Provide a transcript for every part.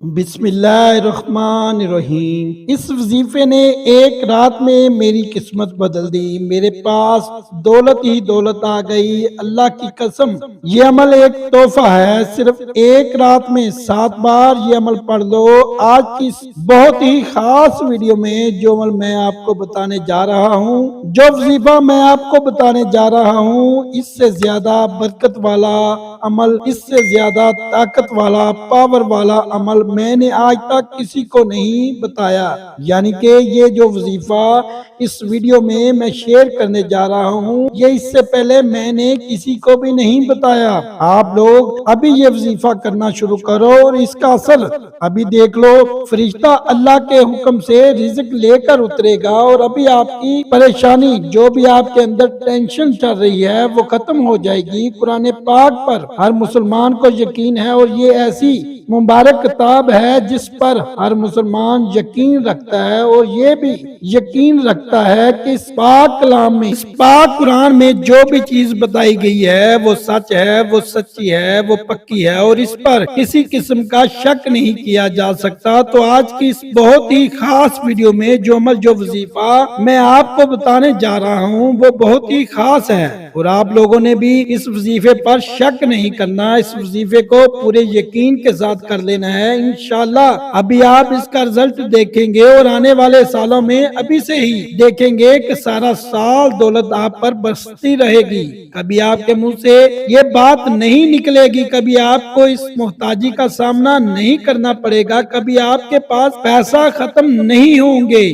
بسم اللہ الرحمن الرحیم۔ اس وظیفے نے ایک رات میں میری قسمت بدل دی۔ میرے پاس دولت ہی دولت آ گئی۔ اللہ کی قسم، یہ عمل ایک تحفہ ہے۔ صرف ایک رات میں 7 بار یہ عمل پڑھ لو۔ آج کی اس بہت ہی خاص ویڈیو میں جو عمل میں آپ کو بتانے جا رہا ہوں، جو وظیفہ میں آپ کو بتانے جا رہا ہوں، اس سے زیادہ برکت والا عمل، اس سے زیادہ طاقت والا، پاور والا عمل میں نے آج تک کسی کو نہیں بتایا۔ یعنی کہ یہ جو وظیفہ اس ویڈیو میں شیئر کرنے جا رہا ہوں، یہ اس سے پہلے میں نے کسی کو بھی نہیں بتایا۔ آپ لوگ ابھی یہ وظیفہ کرنا شروع کرو اور اس کا اثر ابھی دیکھ لو۔ فرشتہ اللہ کے حکم سے رزق لے کر اترے گا اور ابھی آپ کی پریشانی، جو بھی آپ کے اندر ٹینشن چل رہی ہے، وہ ختم ہو جائے گی۔ قرآن پاک پر ہر مسلمان کو یقین ہے اور یہ ایسی مبارک کتاب ہے جس پر ہر مسلمان یقین رکھتا ہے، اور یہ بھی یقین رکھتا ہے کہ اس پاک کلام میں، اس پاک قرآن میں جو بھی چیز بتائی گئی ہے وہ سچ ہے، وہ سچی ہے، وہ پکی ہے، اور اس پر کسی قسم کا شک نہیں کیا جا سکتا۔ تو آج کی اس بہت ہی خاص ویڈیو میں جو عمل، جو وظیفہ میں آپ کو بتانے جا رہا ہوں، وہ بہت ہی خاص ہے، اور آپ لوگوں نے بھی اس وظیفے پر شک نہیں کرنا۔ اس وظیفے کو پورے یقین کے ساتھ کر لینا ہے۔ انشاءاللہ ابھی آپ اس کا رزلٹ دیکھیں گے، اور آنے والے سالوں میں ابھی سے ہی دیکھیں گے کہ سارا سال دولت آپ پر برستی رہے گی۔ کبھی آپ کے منہ سے یہ بات نہیں نکلے گی، کبھی آپ کو اس محتاجی کا سامنا نہیں کرنا پڑے گا، کبھی آپ کے پاس پیسہ ختم نہیں ہوں گے۔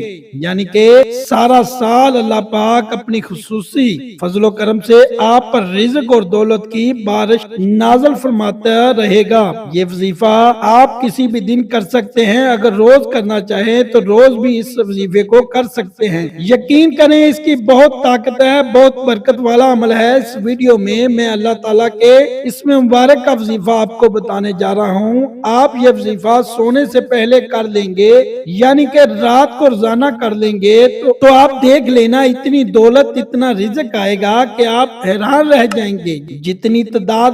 یعنی کہ سارا سال اللہ پاک اپنی خصوصی فضل و کرم سے آپ پر رزق اور دولت کی بارش نازل فرماتا رہے گا۔ یہ وظیفہ آپ کسی بھی دن کر سکتے ہیں، اگر روز کرنا چاہیں تو روز بھی اس وظیفے کو کر سکتے ہیں۔ یقین کریں، اس کی بہت طاقت ہے، بہت برکت والا عمل ہے۔ اس ویڈیو میں اللہ تعالیٰ کے اس میں مبارک کا وظیفہ آپ کو بتانے جا رہا ہوں۔ آپ یہ وظیفہ سونے سے پہلے کر لیں گے، یعنی کہ رات کو روزانہ کر لیں گے، تو آپ دیکھ لینا اتنی دولت، اتنا رزق آئے گا کہ آپ حیران رہ جائیں گے۔ جتنی تعداد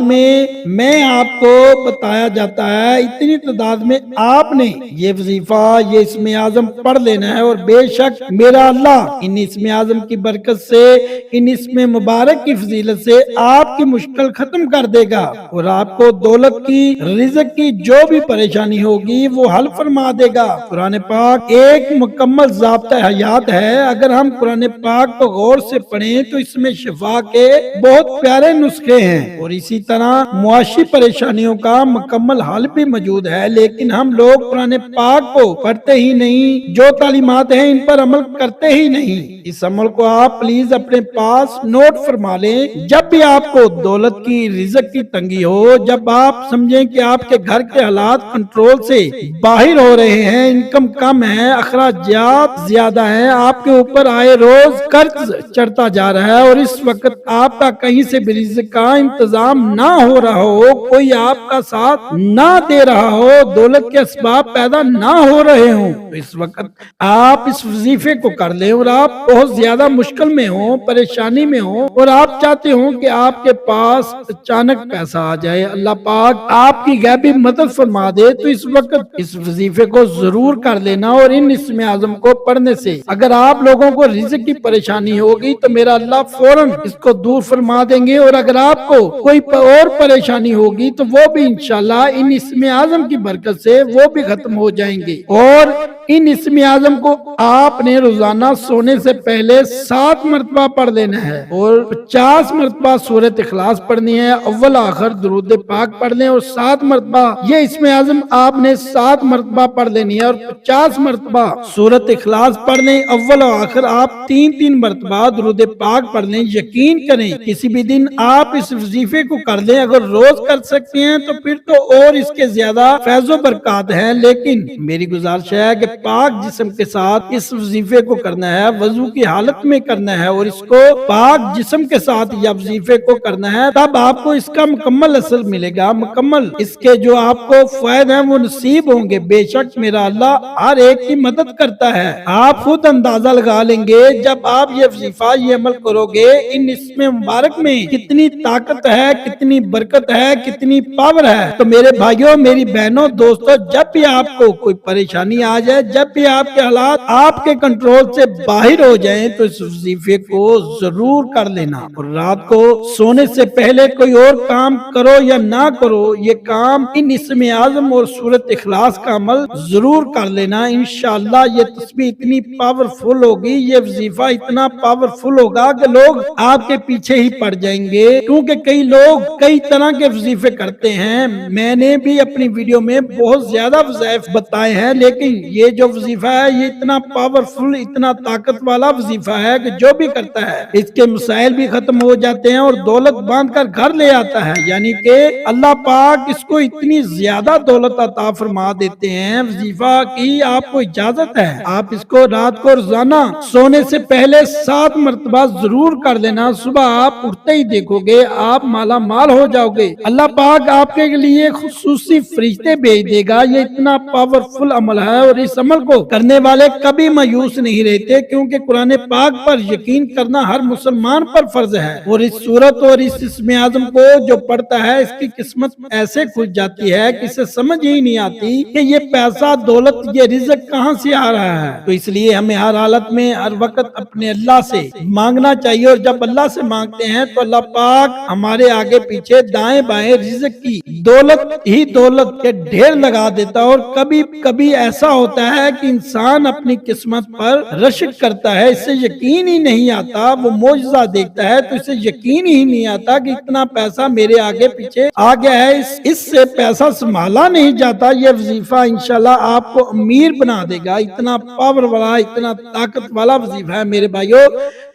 میں آپ کو بتایا جاتا ہے، اتنی تعداد میں آپ نے یہ وظیفہ، یہ اسم اعظم پڑھ لینا ہے، اور بے شک میرا اللہ ان اسم اعظم کی برکت سے، ان اسم مبارک کی فضیلت سے آپ کی مشکل ختم کر دے گا، اور آپ کو دولت کی، رزق کی جو بھی پریشانی ہوگی وہ حل فرما دے گا۔ قرآن پاک ایک مکمل ضابطہ حیات ہے۔ اگر ہم قرآن پاک کو غور سے پڑھیں تو اس میں شفا کے بہت پیارے نسخے ہیں، اور اسی طرح معاشی پریشانیوں کا مکمل حل بھی موجود ہے، لیکن ہم لوگ قرآن پاک کو پڑھتے ہی نہیں، جو تعلیمات ہیں ان پر عمل کرتے ہی نہیں۔ اس عمل کو آپ پلیز اپنے پاس نوٹ فرما لیں۔ جب بھی آپ کو دولت کی، رزق کی تنگی ہو، جب آپ سمجھیں کہ آپ کے گھر کے حالات کنٹرول سے باہر ہو رہے ہیں، انکم کم ہے، اخراجات زیادہ ہیں، آپ کے اوپر آئے روز قرض چڑھتا جا رہا ہے، اور اس وقت آپ کا کہیں سے بھی رزق کا انتظام نہ ہو رہا ہو، کوئی آپ کا ساتھ نہ دے رہا ہو، دولت کے اسباب پیدا نہ ہو رہے ہوں، تو اس وقت آپ اس وظیفے کو کر لیں، اور آپ بہت زیادہ مشکل میں ہوں، پریشانی میں ہوں، اور آپ چاہتے ہوں کہ آپ کے پاس اچانک پیسہ آ جائے، اللہ پاک آپ کی غیبی مدد فرما دے، تو اس وقت اس وظیفے کو ضرور کر لینا۔ اور ان اسم اعظم کو پڑھنے سے اگر آپ لوگوں کو رزق کی پریشانی ہوگی تو میرا اللہ فوراً اس کو دور فرما دیں گے، اور اگر آپ کو کوئی اور پریشانی ہوگی تو وہ بھی انشاءاللہ ان اسم اعظم کی برکت سے وہ بھی ختم ہو جائیں گے۔ اور ان اسم اعظم کو آپ نے روزانہ سونے سے پہلے 7 مرتبہ پڑھ لینا ہے، اور 50 مرتبہ سورۃ اخلاص پڑھنی ہے، اول آخر درود پاک پڑھ لیں، اور 7 مرتبہ یہ اسم اعظم آپ نے 7 مرتبہ پڑھ لینی ہے، اور 50 مرتبہ سورۃ اخلاص پڑھ لیں، اول و آخر آپ 3 مرتبہ درود پاک پڑھ لیں۔ یقین کریں، کسی بھی دن آپ اس وظیفے کو کر لیں، اگر روز کر سکتے ہیں تو پھر تو اور اس کے زیادہ فیض و برکات ہیں، لیکن میری گزارش ہے کہ پاک جسم کے ساتھ اس وظیفے کو کرنا ہے، وضو کی حالت میں کرنا ہے، اور اس کو پاک جسم کے ساتھ یا وظیفے کو کرنا ہے، تب آپ کو اس کا مکمل اثر ملے گا، مکمل اس کے جو آپ کو فائدے ہیں وہ نصیب ہوں گے۔ بے شک میرا اللہ ہر ایک کی مدد کرتا ہے۔ آپ خود اندازہ لگا لیں گے جب آپ یہ وظیفہ، یہ عمل کرو گے، ان اسم مبارک میں کتنی طاقت ہے، کتنی برکت ہے، کتنی پاور ہے۔ تو میرے بھائیوں، بھائیوں میری بہنوں دوستوں، جب بھی آپ کو کوئی پریشانی آ جائے، جب بھی آپ کے حالات آپ کے کنٹرول سے باہر ہو جائیں تو اس وظیفے کو ضرور کر لینا، اور رات کو سونے سے پہلے کوئی اور کام کرو یا نہ کرو، یہ کام ان اسم اعظم اور سورۃ اخلاص کا عمل ضرور کر لینا۔ انشاءاللہ یہ تسبیح اتنی پاورفل ہوگی، یہ وظیفہ اتنا پاورفل ہوگا کہ لوگ آپ کے پیچھے ہی پڑ جائیں گے، کیونکہ کئی لوگ کئی طرح کے وظیفے کرتے ہیں۔ میں نے بھی اپنی ویڈیو میں بہت زیادہ وظائف بتائے ہیں، لیکن یہ جو وظیفہ ہے یہ اتنا پاورفل، اتنا طاقت والا وظیفہ ہے کہ جو بھی کرتا ہے اس کے مسائل بھی ختم ہو جاتے ہیں اور دولت باندھ کر گھر لے آتا ہے، یعنی کہ اللہ پاک اس کو اتنی زیادہ دولت عطا فرما دیتے ہیں۔ وظیفہ کی آپ کو اجازت ہے، آپ اس کو رات کو روزانہ سونے سے پہلے 7 مرتبہ ضرور کر لینا۔ صبح آپ اٹھتے ہی دیکھو گے آپ مالا مال ہو جاؤ گے، اللہ پاک آپ کے لیے خصوصی فرشتے بھیج دے گا۔ یہ اتنا پاورفل عمل ہے اور اس عمل کو کرنے والے کبھی مایوس نہیں رہتے، کیونکہ قرآن پاک پر یقین کرنا ہر مسلمان پر فرض ہے، اور اس سورت اور اس اسم اعظم کو جو پڑھتا ہے اس کی قسمت ایسے کھل جاتی ہے کہ اسے سمجھ ہی نہیں آتی کہ یہ پیسہ دولت یہ رزق کہاں سے آ رہا ہے۔ تو اس لیے ہمیں ہر حالت میں ہر وقت اپنے اللہ سے مانگنا چاہیے، اور جب اللہ سے مانگتے ہیں تو اللہ پاک ہمارے آگے پیچھے دائیں بائیں رزق کی دولت ہی دولت کے ڈھیر لگا دیتا ہے۔ اور کبھی کبھی ایسا ہوتا ہے کہ انسان اپنی قسمت پر رشک کرتا ہے، اس سے یقین ہی نہیں آتا، وہ معجزہ دیکھتا ہے تو اسے یقین ہی نہیں آتا کہ اتنا پیسہ میرے آگے پیچھے آ گیا ہے، اس سے پیسہ سنبھالا نہیں جاتا۔ یہ وظیفہ انشاءاللہ آپ کو امیر بنا دے گا، اتنا پاور والا، اتنا طاقت والا وظیفہ ہے میرے بھائیوں۔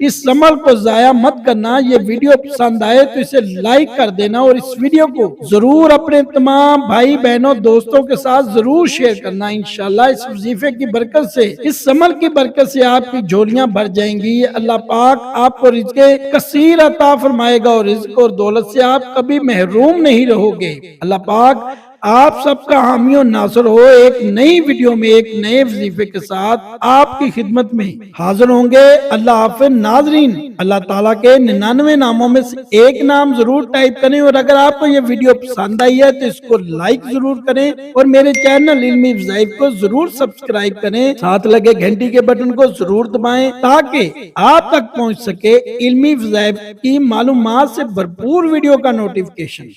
اس عمل کو ضائع مت کرنا۔ یہ ویڈیو پسند آئے تو اسے لائک کر دینا، اور اس ویڈیو کو ضرور اپنے تمام بھائی بہنوں دوستوں کے ساتھ ضرور شیئر کرنا۔ انشاءاللہ اس وظیفے کی برکت سے، اس عمل کی برکت سے آپ کی جھولیاں بھر جائیں گی۔ اللہ پاک آپ کو رزق کثیر عطا فرمائے گا، اور رزق اور دولت سے آپ کبھی محروم نہیں رہو گے۔ اللہ پاک آپ سب کا حامی و ناصر ہو۔ ایک نئی ویڈیو میں ایک نئے وظیفے کے ساتھ آپ کی خدمت میں حاضر ہوں گے۔ اللہ حافظ ناظرین، اللہ تعالیٰ کے 99 ناموں میں سے ایک نام ضرور ٹائپ کریں، اور اگر آپ کو یہ ویڈیو پسند آئی ہے تو اس کو لائک ضرور کریں، اور میرے چینل علمی وظائف کو ضرور سبسکرائب کریں، ساتھ لگے گھنٹی کے بٹن کو ضرور دبائیں تاکہ آپ تک پہنچ سکے علمی وظائف کی معلومات سے بھرپور ویڈیو کا نوٹیفیکیشن۔